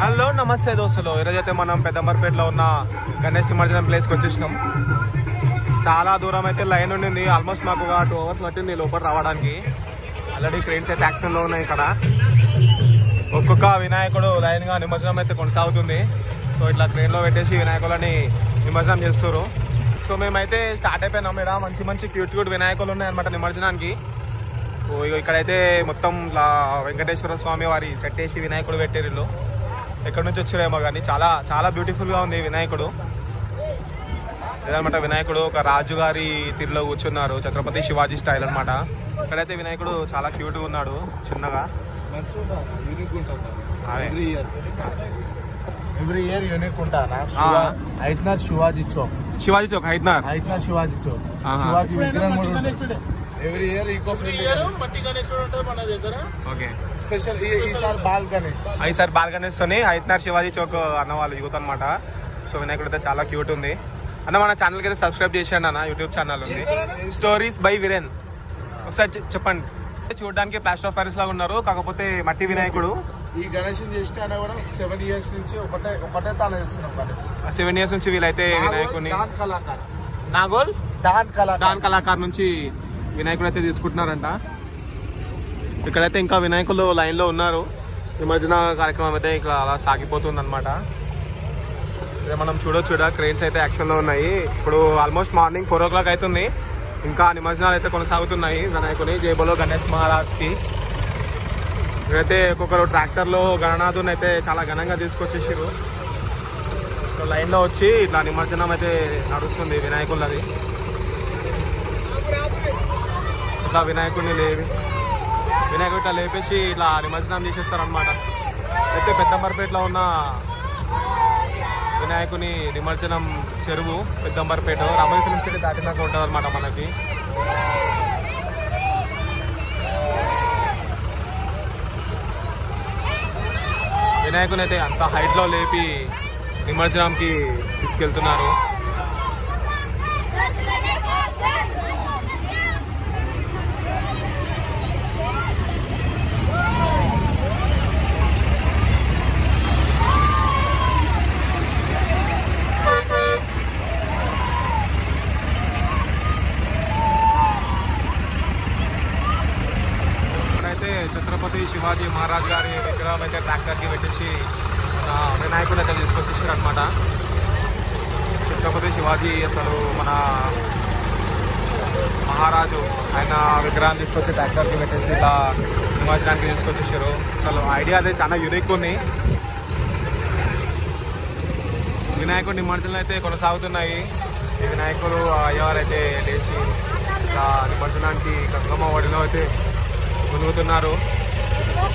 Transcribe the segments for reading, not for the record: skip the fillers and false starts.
Hello నమస్తే దోస్తులు, ఈరోజైతే మనం పెద్దంబర్పేటలో ఉన్న గణేష్ నిమజ్జనం ప్లేస్కి వచ్చేసినాం. చాలా దూరం అయితే లైన్ ఉండింది. ఆల్మోస్ట్ మాకు ఒక 2 hours పట్టింది లోపల రావడానికి. ఆల్రెడీ ట్రైన్స్ అయితే యాక్షన్లో ఉన్నాయి. ఇక్కడ ఒక్కొక్క వినాయకుడు లైన్గా నిమజ్జనం అయితే కొనసాగుతుంది. సో ఇట్లా ట్రైన్లో పెట్టేసి వినాయకులని నిమజ్జనం చేస్తారు. సో మేమైతే స్టార్ట్ అయిపోయినాం. ఇక్కడ మంచి మంచి క్యూట్ వినాయకులు ఉన్నాయి అనమాట నిమజ్జనానికి. సో ఇక్కడైతే మొత్తం వెంకటేశ్వర స్వామి వారి సెట్ వేసి వినాయకుడు పెట్టేరు. ఎక్కడి నుంచి వచ్చారేమో కానీ చాలా చాలా బ్యూటిఫుల్గా ఉంది వినాయకుడు. లేదనమాట వినాయకుడు ఒక రాజుగారి తీరులో కూర్చున్నారు, ఛత్రపతి శివాజీ స్టైల్ అనమాట. ఇక్కడైతే వినాయకుడు చాలా క్యూట్గా ఉన్నాడు, చిన్నగా. ఎవ్రీ ఇయర్ యూనిక్ ఉంటానా. హైదనాథ్ శివాజీ చౌక్, హైదనాథ్ శివాజీ చౌక్ శివాజీ విగ్రహం ఎవ్రీ ఇయర్ ఈకో ఫ్రెండ్లీ మన దగ్గర. ఓకే, స్పెషల్ ఈసారి బాల్ గణేష్ తోని హైదనాథ్ శివాజీ చౌక్ అన్న వాళ్ళు యూత్ అనమాట. సో వినాయకుడు అయితే చాలా క్యూట్ ఉంది అన్న. మన ఛానల్ కి అయితే సబ్స్క్రైబ్ చేసేయండి అన్న. యూట్యూబ్ ఛానల్ ఉంది, స్టోరీస్ బై విరెన్. ఒకసారి చెప్పండి. చూడడానికి ప్లాస్టర్ ఆఫ్ ప్యారిస్ లాగా ఉన్నారు, కాకపోతే మట్టి వినాయకుడు. ఈ గణేష్ చేస్తే అయినా కూడా 7 years నుంచి ఒకటే తాను చేస్తున్నాం. 7 years నుంచి వీళ్ళైతే వినాయకుడిని నాగోల్ డాన్ కళాకార్ నుంచి వినాయకుడు అయితే తీసుకుంటున్నారంట. ఇక్కడైతే ఇంకా వినాయకులు లైన్ లో ఉన్నారు. నిమజ్జన కార్యక్రమం అయితే ఇక్కడ అలా సాగిపోతుంది అనమాట. మనం చూడొచ్చు, క్రెయిన్స్ అయితే యాక్షన్ లో ఉన్నాయి. ఇప్పుడు ఆల్మోస్ట్ మార్నింగ్ 4 o'clock అవుతుంది. ఇంకా నిమజ్జనాలు అయితే కొనసాగుతున్నాయి వినాయకుని. జై బోలో గణేష్ మహారాజ్ కి. ఇక్కడైతే ఒక్కొక్కరు ట్రాక్టర్ లో గణనాథుని అయితే చాలా ఘనంగా తీసుకొచ్చేసారు. సో లైన్ లో వచ్చి ఇట్లా నిమజ్జనం అయితే నడుస్తుంది వినాయకులది. ఇట్లా వినాయకుడిని ఇట్లా లేపేసి ఇట్లా నిమజ్జనం చేసేస్తారు అనమాట. అయితే పెద్దంబర్పేటలో ఉన్న వినాయకుని నిమజ్జనం చెరువు పెద్దంబర్పేట రామోజీ ఫిల్మ్ సిటీ దాటినాక ఉంటుంది అనమాట మనకి. వినాయకుని అయితే అంత హైట్ లో లేపి నిమజ్జనంకి తీసుకెళ్తున్నారు. ఛత్రపతి శివాజీ మహారాజ్ గారి విగ్రహం అయితే ట్రాక్టర్కి పెట్టేసి వినాయకుడు అయితే తీసుకొచ్చేసారు అనమాట. ఛత్రపతి శివాజీ అసలు మన మహారాజు, ఆయన విగ్రహాన్ని తీసుకొచ్చి ట్రాక్టర్కి పెట్టేసి ఇలా నిమజ్జనానికి తీసుకొచ్చేసారు. అసలు ఐడియా అదే చాలా యూనిక్ ఉంది. వినాయకుడి నిమజ్జనాలు అయితే కొనసాగుతున్నాయి. ఈ వినాయకుడు అయ్యవారైతే లేచి ఇలా నిమజ్జనానికి గంగమ్మ ఒడిలో అయితే మునుగుతున్నారు.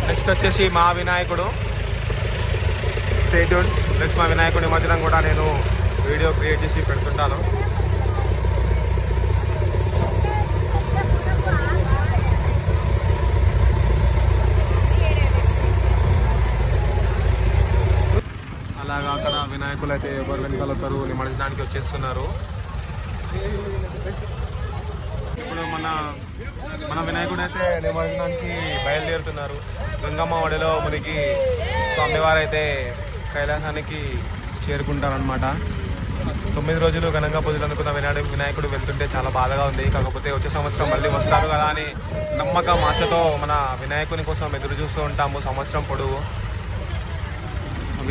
నెక్స్ట్ వచ్చేసి మా వినాయకుడు. Stay tune. నెక్స్ట్ మా వినాయకుడి నిమజ్జనం కూడా నేను వీడియో క్రియేట్ చేసి పెడుతుంటాను. అలాగా అక్కడ వినాయకులు అయితే ఎవరు వెనకాలొకరు నిమజ్జనానికి వచ్చేస్తున్నారు. ఇప్పుడు మన వినాయకుడు అయితే నిమజ్జనానికి బయలుదేరుతున్నారు. గంగమ్మ ఒడిలో మునిగి స్వామివారు అయితే కైలాసానికి చేరుకుంటారనమాట. 9 రోజులు ఘనంగా పూజలు అందుకున్న వినాయకుడు వెళ్తుంటే చాలా బాధగా ఉంది. కాకపోతే వచ్చే సంవత్సరం మళ్ళీ వస్తారు కదా అని నమ్మకం ఆశతో మన వినాయకుని కోసం ఎదురు చూస్తూ ఉంటాము సంవత్సరం పొడవు.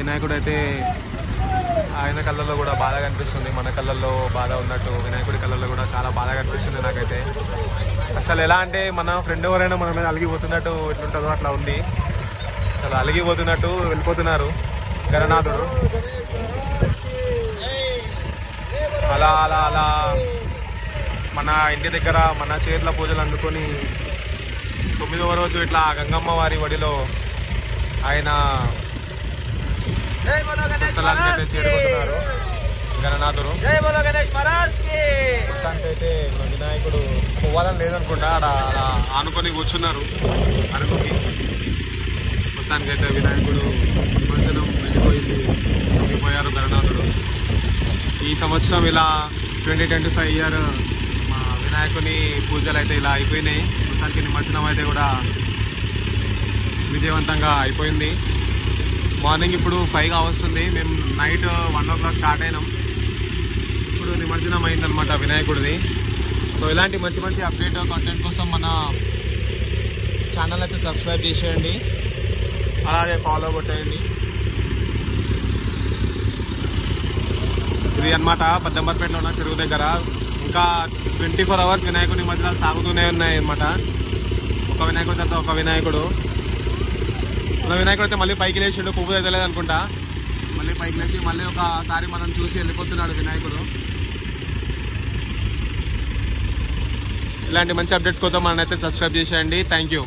వినాయకుడు అయితే ఆయన కళ్ళల్లో కూడా బాధ కనిపిస్తుంది. మన కళ్ళల్లో బాధ ఉన్నట్టు వినాయకుడి కళ్ళల్లో కూడా చాలా బాధ కనిపిస్తుంది నాకైతే. అసలు ఎలా అంటే మన ఫ్రెండ్ ఎవరైనా మన మీద అలిగిపోతున్నట్టు ఎట్లుంటుందో అట్లా ఉంది. అసలు అలిగిపోతున్నట్టు వెళ్ళిపోతున్నారు గణనాథుడు. అలా అలా అలా మన ఇంటి దగ్గర మన చేతుల పూజలు అందుకొని 9వ రోజు ఇట్లా గంగమ్మ వారి ఒడిలో ఆయన స్థలానికి అయితే చేరుకుంటున్నారు గణనాథుడు. మొత్తానికి అయితే వినాయకుడు పోవాలని లేదనుకుంటా, అలా ఆనుకొని కూర్చున్నారు అరుగుకి. మొత్తానికైతే వినాయకుడు నిమజ్జనం వెళ్ళిపోయారు గణనాథుడు. ఈ సంవత్సరం ఇలా 2025 ఇయర్ మా వినాయకుని పూజలు అయితే ఇలా అయిపోయినాయి. మొత్తానికి నిమజ్జనం అయితే కూడా విజయవంతంగా అయిపోయింది. మార్నింగ్ ఇప్పుడు 5 వస్తుంది. మేము నైట్ 1 o'clock స్టార్ట్ అయినాం. ఇప్పుడు నిమజ్జనం అయిందనమాట వినాయకుడిది. సో ఇలాంటి మంచి మంచి అప్డేట్ కంటెంట్ కోసం మన ఛానల్ అయితే సబ్స్క్రైబ్ చేసేయండి, అలాగే ఫాలో కొట్టేయండి. ఇది అనమాట పెద్దంబర్పేటలో ఉన్న చెరువు దగ్గర. ఇంకా 24 hours వినాయకుడి నిమజ్జనాలు సాగుతూనే ఉన్నాయి అనమాట. ఒక వినాయకుడి తర్వాత ఒక వినాయకుడు అయితే మళ్ళీ పైకి లేచిండు. పువ్వు అయితే లేదనుకుంటా. మళ్ళీ పైకి లేచి మళ్ళీ ఒకసారి మనం చూసి వెళ్ళిపోతున్నాడు వినాయకుడు. ఇలాంటి మంచి అప్డేట్స్ కోసం మనైతే సబ్స్క్రైబ్ చేసేయండి. Thank you.